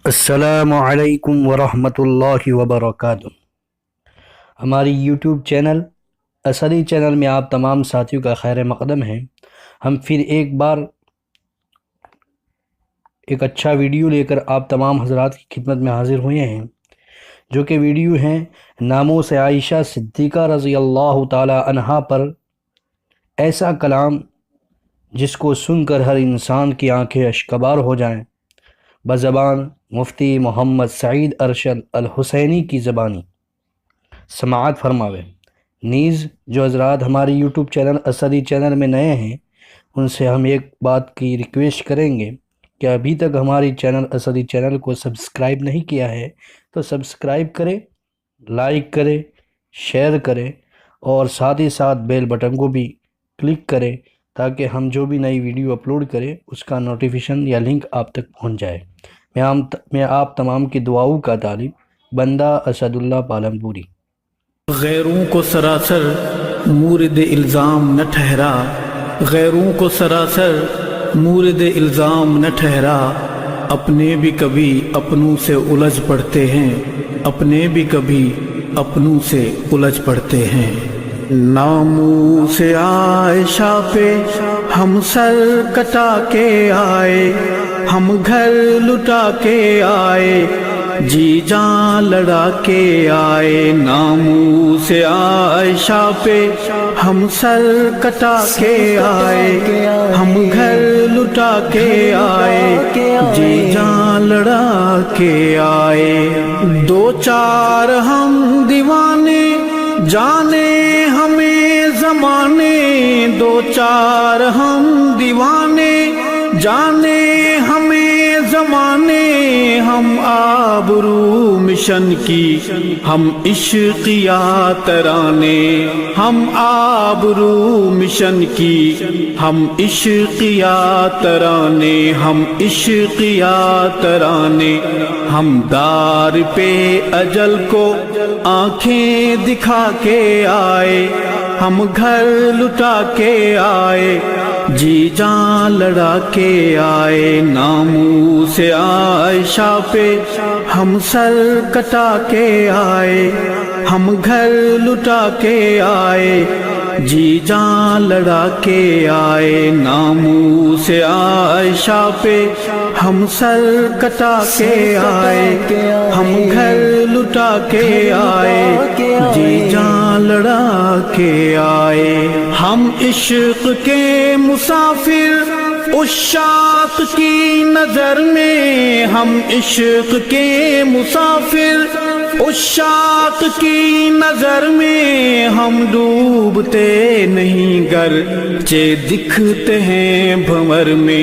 السلام علیکم ورحمۃ اللہ وبرکاتہ۔ ہماری یوٹیوب چینل اسدی چینل میں آپ تمام ساتھیوں کا خیر مقدم ہے۔ ہم پھر ایک بار ایک اچھا ویڈیو لے کر آپ تمام حضرات کی خدمت میں حاضر ہوئے ہیں، جو کہ ویڈیو ہیں ناموس عائشہ صدیقہ رضی اللہ تعالی عنہا پر ایسا کلام جس کو سن کر ہر انسان کی آنکھیں اشکبار ہو جائیں، بزبان مفتی محمد سعید ارشد الحسینی کی زبانی سماعت فرماوے۔ نیز جو حضرات ہماری یوٹیوب چینل اسدی چینل میں نئے ہیں، ان سے ہم ایک بات کی ریکویسٹ کریں گے کہ ابھی تک ہماری چینل اسدی چینل کو سبسکرائب نہیں کیا ہے تو سبسکرائب کرے، لائک کرے، شیئر کرے اور ساتھ ہی ساتھ بیل بٹن کو بھی کلک کرے تاکہ ہم جو بھی نئی ویڈیو اپلوڈ کریں اس کا نوٹیفیکیشن یا لنک آپ تک پہنچ جائے۔ میں آپ تمام کی دعاؤں کا طالب بندہ اسد اللہ پالمپوری۔ غیروں کو سراسر مورد الزام نہ ٹھہرا، غیروں کو سراسر مورد الزام نہ ٹھہرا، اپنے بھی کبھی اپنوں سے الجھ پڑتے ہیں، اپنے بھی کبھی اپنوں سے الجھ پڑتے ہیں۔ ناموس عائشہ پہ ہم سر کٹا کے آئے، ہم گھر لٹا کے آئے، جی جان لڑا کے آئے۔ ناموس عائشہ پہ ہم سر کٹا کے آئے، ہم گھر لٹا کے آئے، جی جان لڑا کے آئے۔ دو چار ہم دیوانے جانے ہمیں زمانے، دو چار ہم دیوانے جانے ہمیں زمانے، ہم آبرو مشن کی ہم عشقیا ترانے، ہم آبرو مشن کی ہم عشقیا ترانے، ہم عشقیا ترانے، ہم دار پہ اجل کو آنکھیں دکھا کے آئے، ہم گھر لٹا کے آئے، جی جان لڑا کے آئے۔ ناموس عائشہ پہ ہم سر کٹا کے آئے، ہم گھر لٹا کے آئے، جی جان لڑا کے آئے۔ ناموس عائشہ پہ ہم سر کٹا کے آئے، ہم گھر لٹا کے آئے، جی جان لڑا کے آئے۔ ہم عشق کے مسافر عشاق کی نظر میں، ہم عشق کے مسافر عشاق کی نظر میں، ہم ڈوبتے نہیں گرچہ دکھتے ہیں بھنور میں،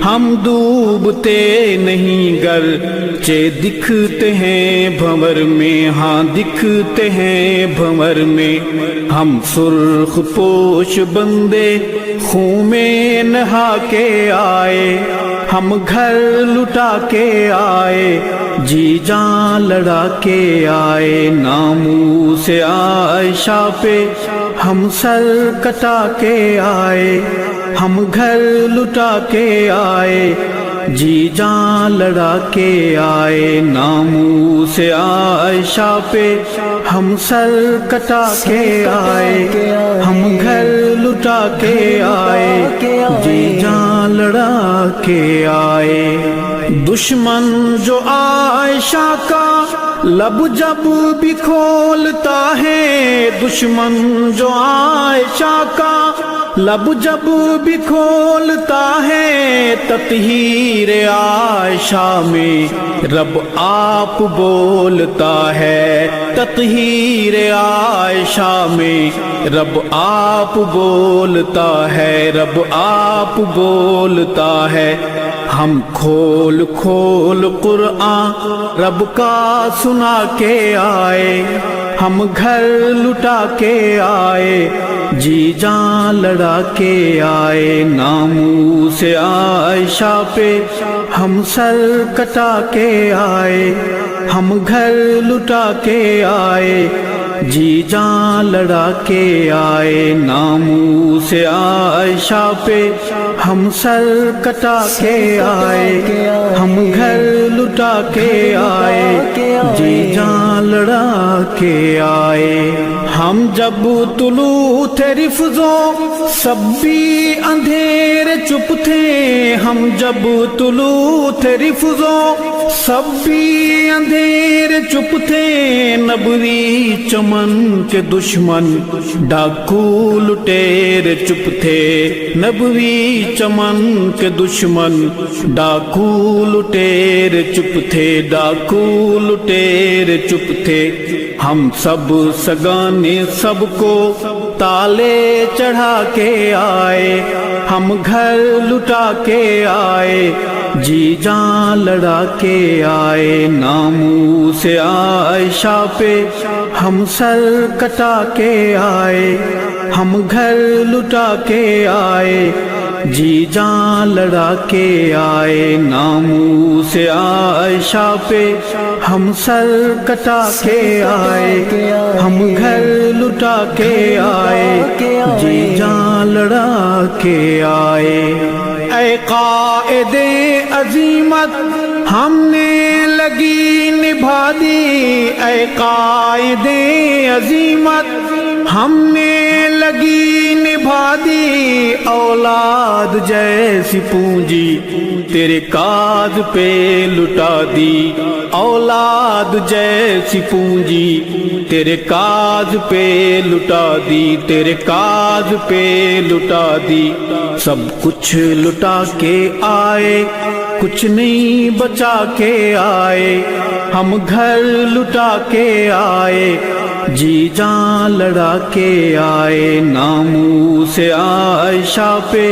ہم ڈوبتے نہیں گرچہ دکھتے ہیں بھنور میں، ہاں دکھتے ہیں بھنور میں۔ ہم سرخ پوش بندے خون میں نہا کے آئے، ہم گھر لٹا کے آئے، جی جان لڑا کے آئے۔ ناموس عائشہ پہ ہم سر کٹا کے آئے، ہم گھر لٹا کے آئے، جی جان لڑا کے آئے۔ ناموس عائشہ پہ ہم سر کٹا کے آئے، ہم گھر لٹا کے آئے، جی جان لڑا کے آئے۔ دشمن جو عائشہ کا لب جب بھی کھولتا ہے، دشمن جو عائشہ کا لب جب بھی کھولتا ہے، تطہیر عائشہ میں رب آپ بولتا ہے، تطہیر عائشہ میں رب آپ بولتا ہے، رب آپ بولتا ہے۔ ہم کھول کھول قرآن رب کا سنا کے آئے، ہم گھر لٹا کے آئے، جی جان لڑا کے آئے۔ ناموس عائشہ پہ ہم سر کٹا کے آئے، ہم گھر لٹا کے آئے، جی جان لڑا کے آئے۔ ناموس عائشہ پہ ہم سر کٹا کے آئے، ہم گھر لٹا کے آئے جی جان لڑا کے آئے ہم جب طلوع تھے رفضوں سب بھی اندھیرے چپ تھے ہم جب طلوع تھے رفضوں سب بھی اندھیرے چپ تھے نبوی چمن کے دشمن ڈاکو لٹیرے چپ تھے نبوی چمن کے دشمن ڈاکو لٹیرے چپ تھے ڈاکو لٹیرے چپ تھے ہم سب سگانے سب کو تالے چڑھا کے آئے ہم گھر لٹا کے آئے جی جان لڑا کے آئے ناموس عائشہ پہ ہم سر کٹا کے آئے ہم گھر لٹا کے آئے جی جان لڑا کے آئے ناموس عائشہ پہ ہم سر کٹا کے آئے ہم گھر لٹا کے آئے جی جان لڑا کے آئے اے قائد عظیمت ہم نے لگی نبھا دی اے قائد عظیمت ہم نے لگی نبھا دی اولاد جیسی پونجی تیرے کاج پہ لٹا دی اولاد جیسی پونجی تیرے کاج پہ لٹا دی تیرے کاج پہ لٹا دی سب کچھ لٹا کے آئے کچھ نہیں بچا کے آئے ہم گھر لٹا کے آئے جی جان لڑا کے آئے ناموس عائشہ پہ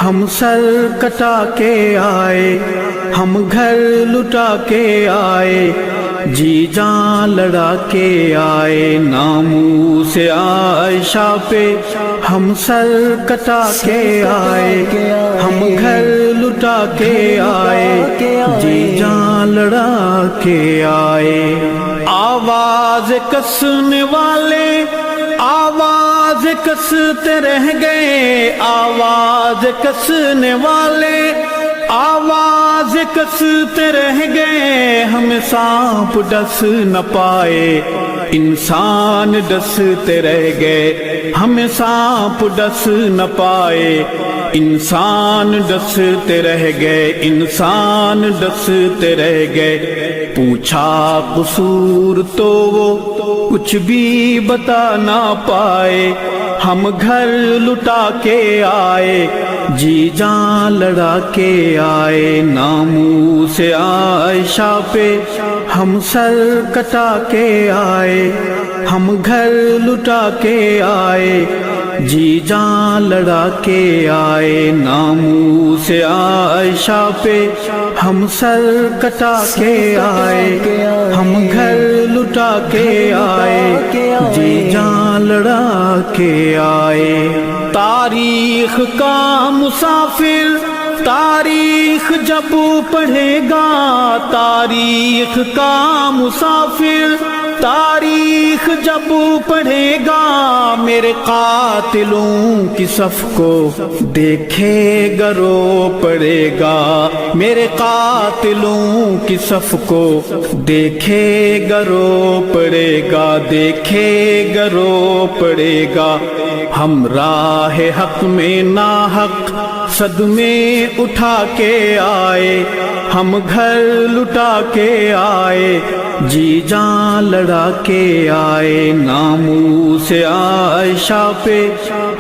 ہم سر کٹا کے آئے ہم گھر لٹا کے آئے جی جان لڑا کے آئے ناموس عائشہ پہ ہم سر کٹا کے آئے ہم گھر لٹا کے آئے جی جان لڑا کے آئے آواز کسنے والے آواز کستے رہ گئے آواز کسنے والے آواز کستے رہ گئے ہمیں سانپ ڈس نہ پائے انسان ڈستے رہ گئے ہمیں سانپ ڈس نہ پائے انسان ڈستے رہ گئے انسان ڈستے رہ گئے پوچھا قصور تو وہ کچھ بھی بتا نہ پائے ہم گھر لٹا کے آئے جی جان لڑا کے آئے ناموس عائشہ پہ ہم سر کٹا کے آئے ہم گھر لٹا کے آئے جی جان لڑا کے آئے ناموس عائشہ پہ ہم سر کٹا کے آئے ہم گھر لٹا کے آئے جی جان لڑا کے آئے تاریخ کا مسافر تاریخ جب پڑھے گا تاریخ کا مسافر تاریخ جب پڑھے گا میرے قاتلوں کی صف کو دیکھے گا رو پڑے گا میرے قاتلوں کی صف کو دیکھے گا رو پڑے گا دیکھے گا رو پڑے گا ہم راہ حق میں ناحق صدمے اٹھا کے آئے ہم گھر لٹا کے آئے جی جان لڑا کے آئے ناموس عائشہ پہ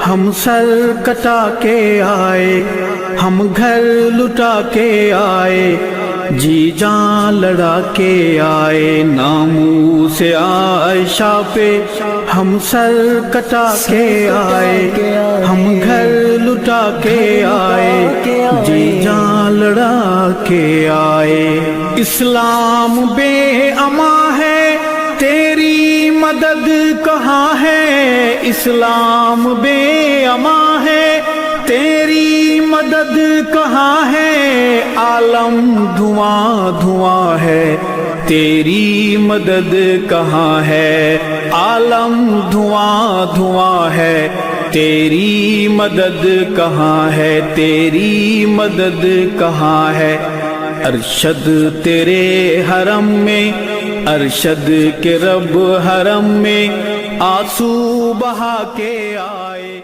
ہم سر کٹا کے آئے ہم گھر لٹا کے آئے جی جان لڑا کے آئے ناموس عائشہ پہ ہم سر کٹا کے آئے ہم گھر لٹا کے آئے جی جان لڑا کے آئے اسلام بے امان ہے تیری مدد کہاں ہے اسلام بے امان ہے تیری مدد کہاں ہے عالم دھواں دھواں ہے تیری مدد کہاں ہے عالم دھواں دھواں ہے تیری مدد کہاں ہے تیری مدد کہاں ہے ارشد تیرے حرم میں، ارشد کے رب حرم میں آنسو بہا کے آئے۔